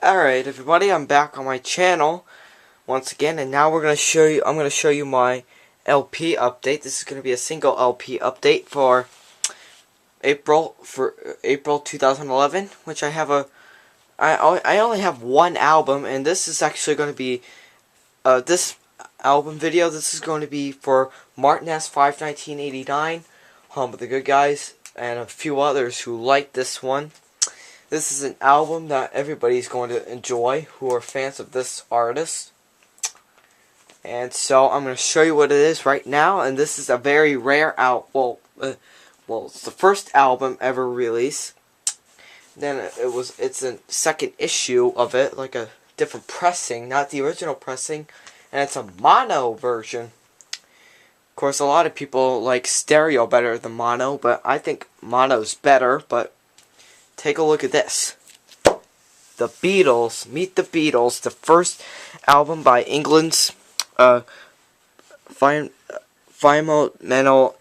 Alright everybody, I'm back on my channel once again, and now I'm gonna show you my LP update. This is gonna be a single LP update for April 2011, which I only have one album, and this is actually gonna be this album video. This is going to be for Martin S5 1989, Home of the Good Guys, and a few others who like this one. This is an album that everybody's going to enjoy who are fans of this artist. And so I'm going to show you what it is right now. And this is a very rare album. Well, it's the first album ever released. Then it's a second issue of it, like a different pressing, not the original pressing. And it's a mono version. Of course, a lot of people like stereo better than mono, but I think mono's better. But take a look at this. The Beatles. Meet the Beatles, the first album by England's Fundamental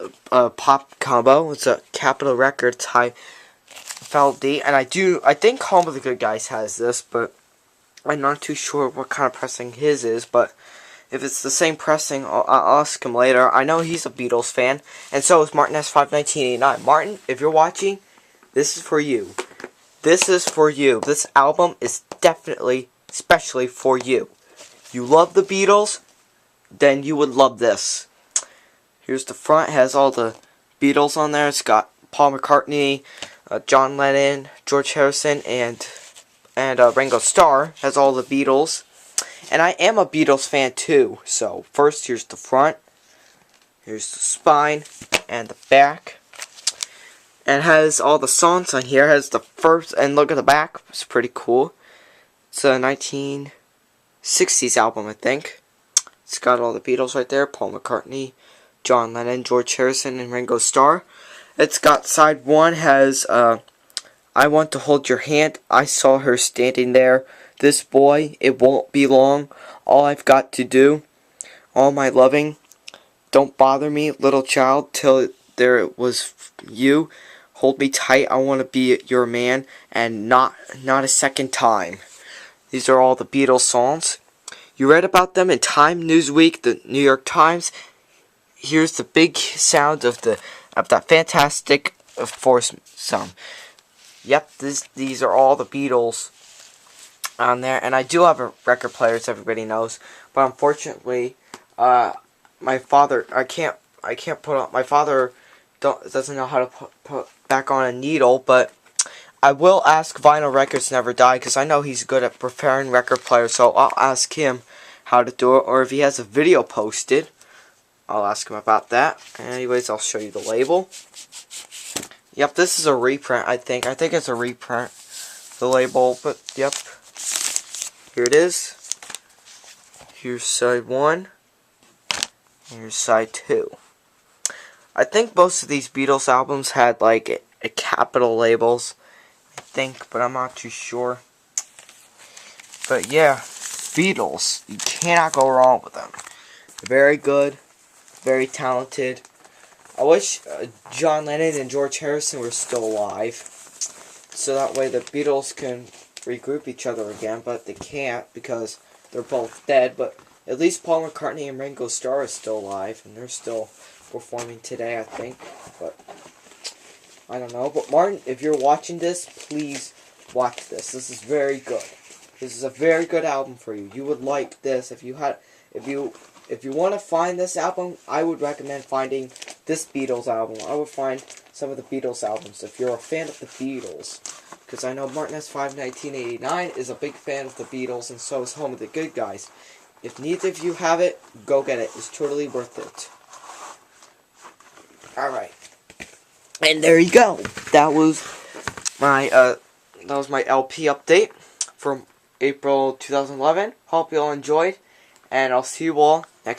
Pop Combo. It's a Capitol Records High Fidelity, and I think Home of the Good Guys has this, but I'm not too sure what kind of pressing his is. But if it's the same pressing, I'll ask him later. I know he's a Beatles fan, and so is Martin S5 1989. Martin, if you're watching, this is for you. This is for you. This album is definitely, especially for you. You love the Beatles, then you would love this. Here's the front. It has all the Beatles on there. It's got Paul McCartney, John Lennon, George Harrison, and Ringo Starr. Has all the Beatles. And I am a Beatles fan too. So first, here's the front. Here's the spine and the back. And has all the songs on here. Has the first, and look at the back. It's pretty cool. It's a 1960s album, I think. It's got all the Beatles right there. Paul McCartney, John Lennon, George Harrison, and Ringo Starr. It's got side one has I Want to Hold Your Hand. I Saw Her Standing There. This Boy, It Won't Be Long. All I've Got to Do. All My Loving. Don't Bother Me, Little Child, Till There Was You. Hold Me Tight, I Want to Be Your Man, and Not a Second Time. These are all the Beatles songs. You read about them in Time, Newsweek, the New York Times. Here's the big sound of that fantastic foursome. Yep, these are all the Beatles on there, and I do have a record player, as everybody knows. But unfortunately, my father, I can't put on. My father doesn't know how to put back on a needle, but I will ask Vinyl Records Never Die, because I know he's good at preparing record players, so I'll ask him how to do it, or if he has a video posted, I'll ask him about that. Anyways, I'll show you the label. Yep, this is a reprint, I think. I think it's a reprint, the label, but yep. Here it is. Here's side one. Here's side two. I think most of these Beatles albums had like a capital labels, I think, but I'm not too sure. But yeah, Beatles, you cannot go wrong with them. They're very good, very talented. I wish John Lennon and George Harrison were still alive, so that way the Beatles can regroup each other again, but they can't because they're both dead. But at least Paul McCartney and Ringo Starr are still alive, and they're still performing today, I think. But I don't know. But Martin, if you're watching this, please watch this. This is very good. This is a very good album for you. You would like this if you want to find this album. I would recommend finding this Beatles album. I would find some of the Beatles albums if you're a fan of the Beatles, because I know Martin S5 1989 is a big fan of the Beatles, and so is Home of the Good Guys. If neither of you have it, go get it. It's totally worth it. Alright. And there you go. That was my LP update from April 2011. Hope you all enjoyed, and I'll see you all next time.